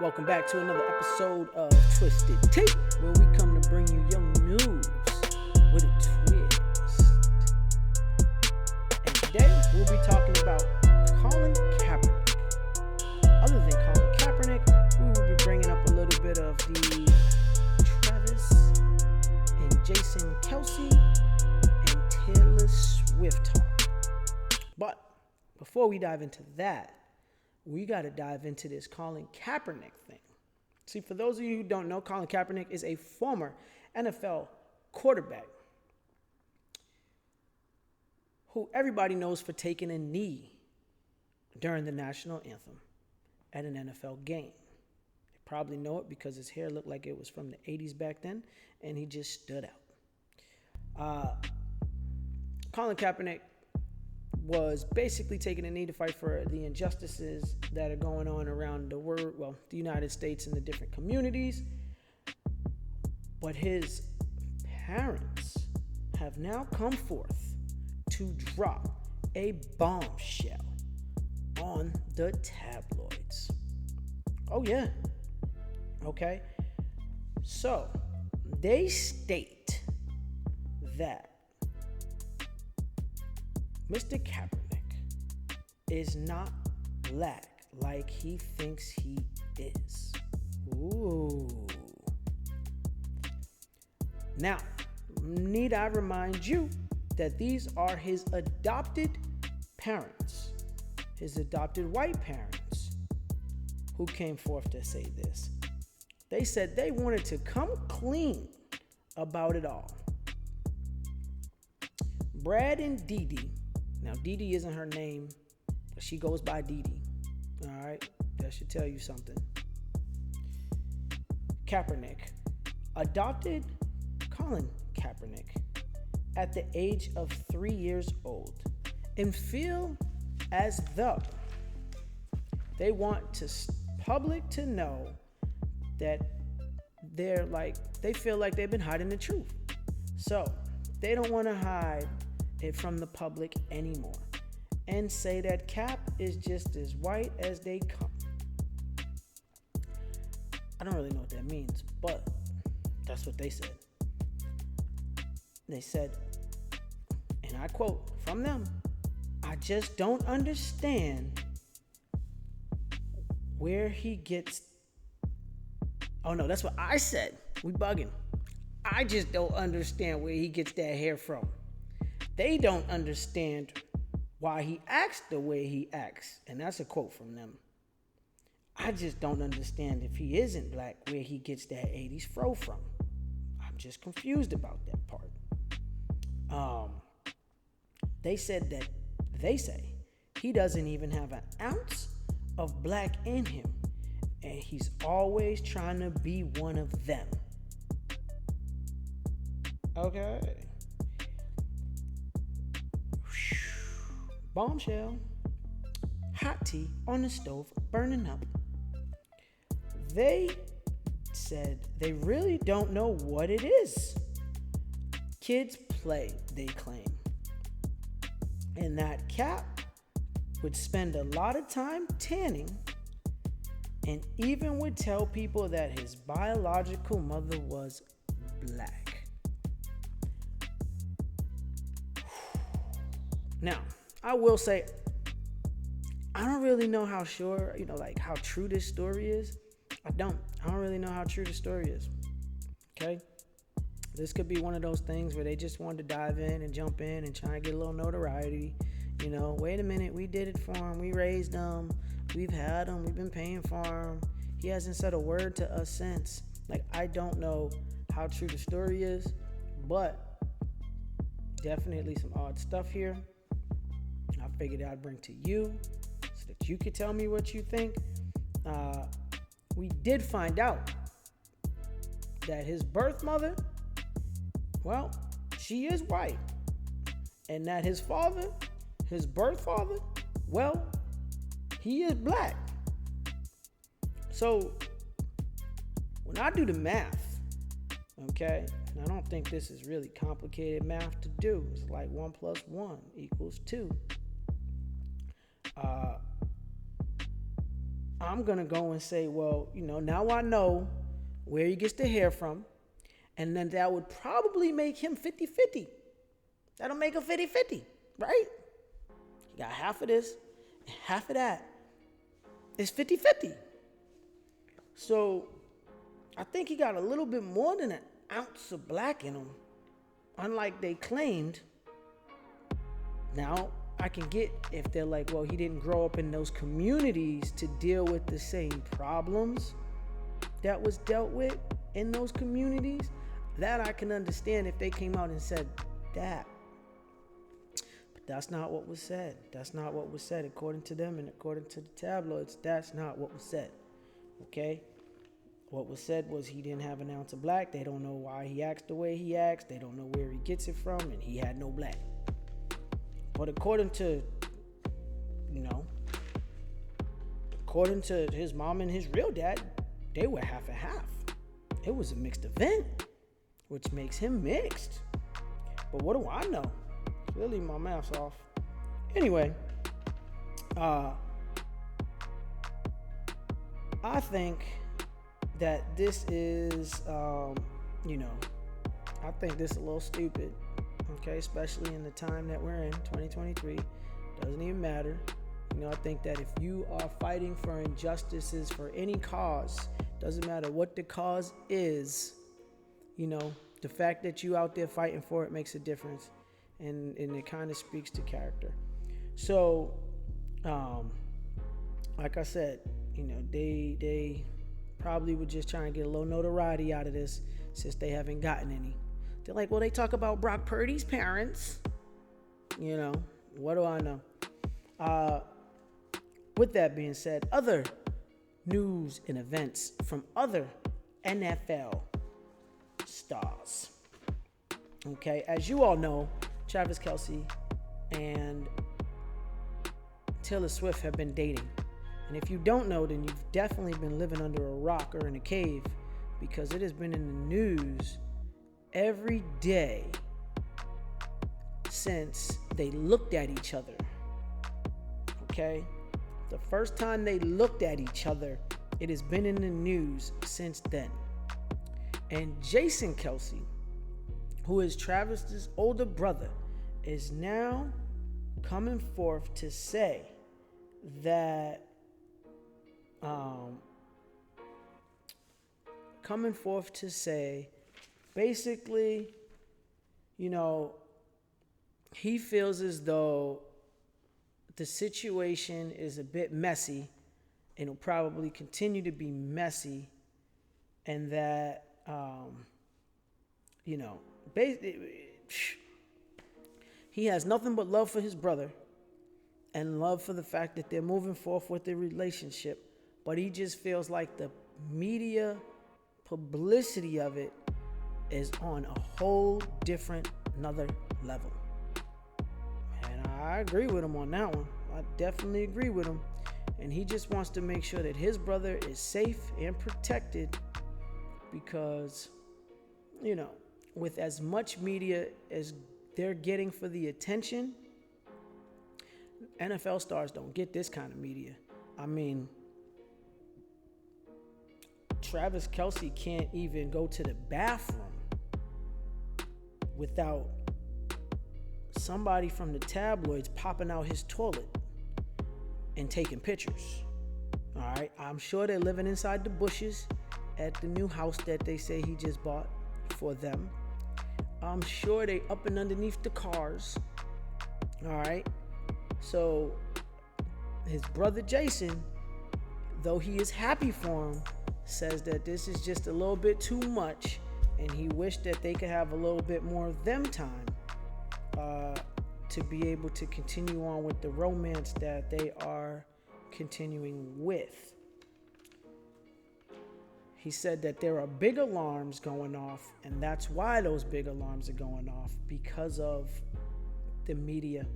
Welcome back to another episode of Twisted Tea, where we come to bring you young news with a twist. And today we'll be talking about Colin Kaepernick. Other than Colin Kaepernick, we will be bringing up a little bit of the Travis and Jason Kelsey and Taylor Swift talk. But before we dive into that, we got to dive into this Colin Kaepernick thing. See, for those of you who don't know, Colin Kaepernick is a former NFL quarterback who everybody knows for taking a knee during the national anthem at an NFL game. They probably know it because his hair looked like it was from the 80s back then, and he just stood out. Colin Kaepernick was basically taking a knee to fight for the injustices that are going on around the United States and the different communities. But his parents have now come forth to drop a bombshell on the tabloids. Oh yeah. Okay. So they state that Mr. Kaepernick is not black like he thinks he is. Ooh. Now, need I remind you that these are his adopted parents, his adopted white parents, who came forth to say this. They said they wanted to come clean about it all. Brad and Dee Dee. Now, Dee Dee isn't her name, but she goes by Dee Dee. All right? That should tell you something. Kaepernick adopted Colin Kaepernick at the age of 3 years old and feel as though they want to public to know that they feel like they've been hiding the truth. So they don't want to hide it from the public anymore and say that Cap is just as white as they come. I don't really know what that means, but that's what they said. They said, and I quote from them, "I just don't understand where he gets..." Oh no, that's what I said. We bugging. "I just don't understand where he gets that hair from. They don't understand why he acts the way he acts." And that's a quote from them. "I just don't understand if he isn't black where he gets that 80s fro from. I'm just confused about that part." They say he doesn't even have an ounce of black in him, and he's always trying to be one of them. Okay. Bombshell. Hot tea on the stove burning up. They said they really don't know what it is. Kids play, they claim. And that Cap would spend a lot of time tanning and even would tell people that his biological mother was black. Now, I will say, I don't really know how sure, how true this story is. I don't really know how true the story is. Okay? This could be one of those things where they just wanted to dive in and jump in and try to get a little notoriety. Wait a minute, we did it for him. We raised him. We've had him. We've been paying for him. He hasn't said a word to us since. I don't know how true the story is, but definitely some odd stuff here. I figured I'd bring to you so that you could tell me what you think. We did find out that his birth mother, she is white. And that his father, his birth father, he is black. So when I do the math, okay, and I don't think this is really complicated math to do. It's like 1 + 1 = 2. I'm going to go and say, well, now I know where he gets the hair from. And then that would probably make him 50-50. That'll make him 50-50, right? He got half of this and half of that. It's 50-50. So I think he got a little bit more than an ounce of black in him, unlike they claimed. Now, I can get if they're like, well, he didn't grow up in those communities to deal with the same problems that was dealt with in those communities. That I can understand if they came out and said that. But that's not what was said. That's not what was said according to them and according to the tabloids. That's not what was said. Okay? What was said was he didn't have an ounce of black. They don't know why he acts the way he acts. They don't know where he gets it from, and he had no black. But according to his mom and his real dad, they were half and half. It was a mixed event, which makes him mixed. But what do I know? Clearly my math's off. Anyway, I think that this is, I think this is a little stupid. Okay, especially in the time that we're in, 2023, doesn't even matter. I think that if you are fighting for injustices for any cause, doesn't matter what the cause is, the fact that you out there fighting for it makes a difference, and it kind of speaks to character. So, like I said, they probably were just trying to get a little notoriety out of this since they haven't gotten any. They're like, well, they talk about Brock Purdy's parents. What do I know? With that being said, other news and events from other NFL stars. Okay, as you all know, Travis Kelce and Taylor Swift have been dating. And if you don't know, then you've definitely been living under a rock or in a cave, because it has been in the news every day since they looked at each other. Okay? The first time they looked at each other, it has been in the news since then. And Jason Kelce, who is Travis's older brother, is now coming forth to say that basically, he feels as though the situation is a bit messy and will probably continue to be messy, and that, he has nothing but love for his brother and love for the fact that they're moving forth with their relationship, but he just feels like the media publicity of it is on a whole different, another level. And I agree with him on that one. I definitely agree with him. And he just wants to make sure that his brother is safe and protected, because, with as much media as they're getting for the attention, NFL stars don't get this kind of media. I mean, Travis Kelce can't even go to the bathroom without somebody from the tabloids popping out his toilet and taking pictures. All right, I'm sure they're living inside the bushes at the new house that they say he just bought for them. I'm sure they up and underneath the cars. All right, so his brother Jason, though he is happy for him, says that this is just a little bit too much, and he wished that they could have a little bit more of them time to be able to continue on with the romance that they are continuing with. He said that there are big alarms going off, and that's why those big alarms are going off, because of the media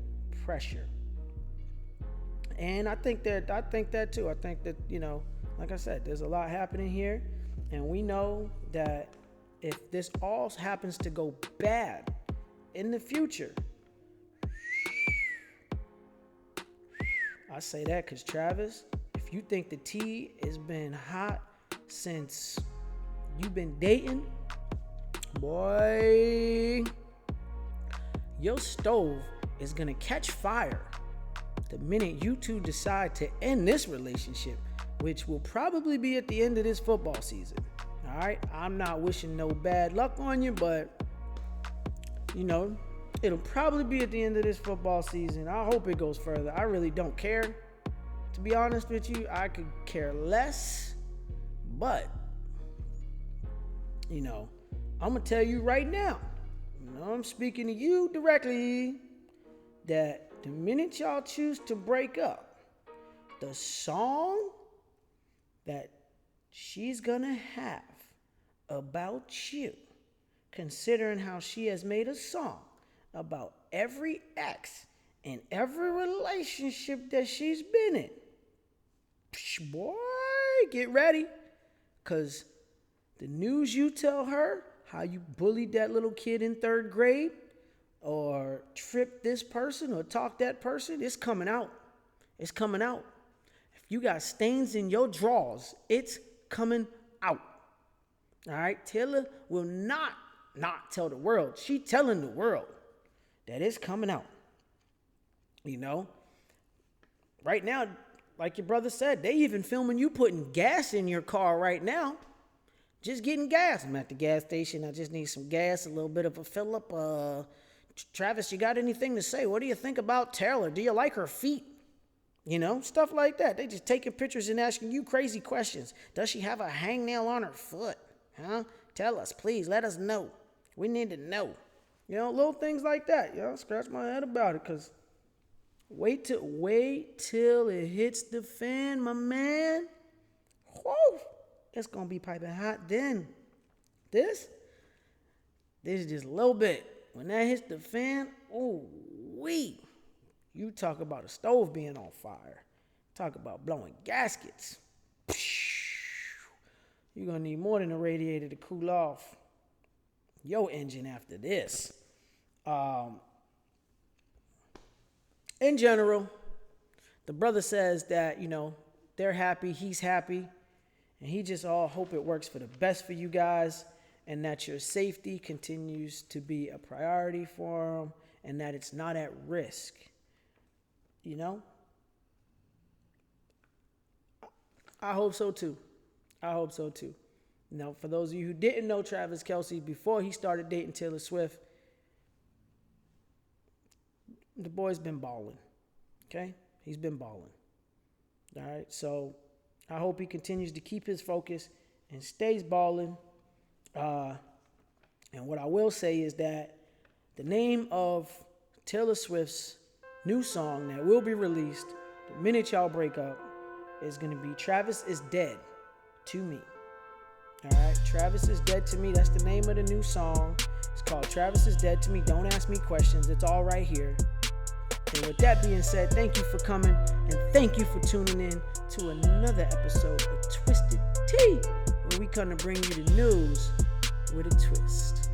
pressure. And I think that too. I think that, like I said, there's a lot happening here, and we know that if this all happens to go bad in the future, I say that because Travis, if if you think the tea has been hot since you've been dating, boy, your stove is gonna catch fire the minute you two decide to end this relationship, which will probably be at the end of this football season. All right, I'm not wishing no bad luck on you, but it'll probably be at the end of this football season. I hope it goes further. I really don't care. To be honest with you, I could care less. But, I'm going to tell you right now, I'm speaking to you directly, that the minute y'all choose to break up, the song that she's going to have about you, considering how she has made a song about every ex in every relationship that she's been in. Boy, get ready. Because the news you tell her, how you bullied that little kid in 3rd grade, or tripped this person, or talked that person, it's coming out. It's coming out. If you got stains in your drawers, it's coming out. All right? Taylor will not tell the world. She telling the world that it's coming out. Right now, like your brother said, they even filming you putting gas in your car right now. Just getting gas. I'm at the gas station. I just need some gas, a little bit of a fill up. Travis, you got anything to say? What do you think about Taylor? Do you like her feet? Stuff like that. They just taking pictures and asking you crazy questions. Does she have a hangnail on her foot? Huh? Tell us, please. Let us know. We need to know. Little things like that. Scratch my head about it, because wait till it hits the fan, my man. Whoa. It's going to be piping hot then. This is just a little bit. When that hits the fan, you talk about a stove being on fire. Talk about blowing gaskets. You're going to need more than a radiator to cool off your engine after this. In general, the brother says that, they're happy, he's happy, and he just all hope it works for the best for you guys, and that your safety continues to be a priority for him, and that it's not at risk. I hope so too. For those of you who didn't know Travis Kelce, before he started dating Taylor Swift, the boy's been balling. Okay? He's been balling. All right? So I hope he continues to keep his focus and stays balling. And what I will say is that the name of Taylor Swift's new song that will be released the minute y'all break up is going to be Travis is Dead to Me. All right, Travis is Dead to Me. That's the name of the new song. It's called Travis is Dead to Me. Don't ask me questions. It's all right here. And with that being said, thank you for coming, and thank you for tuning in to another episode of Twisted Tea, where we come to bring you the news with a twist.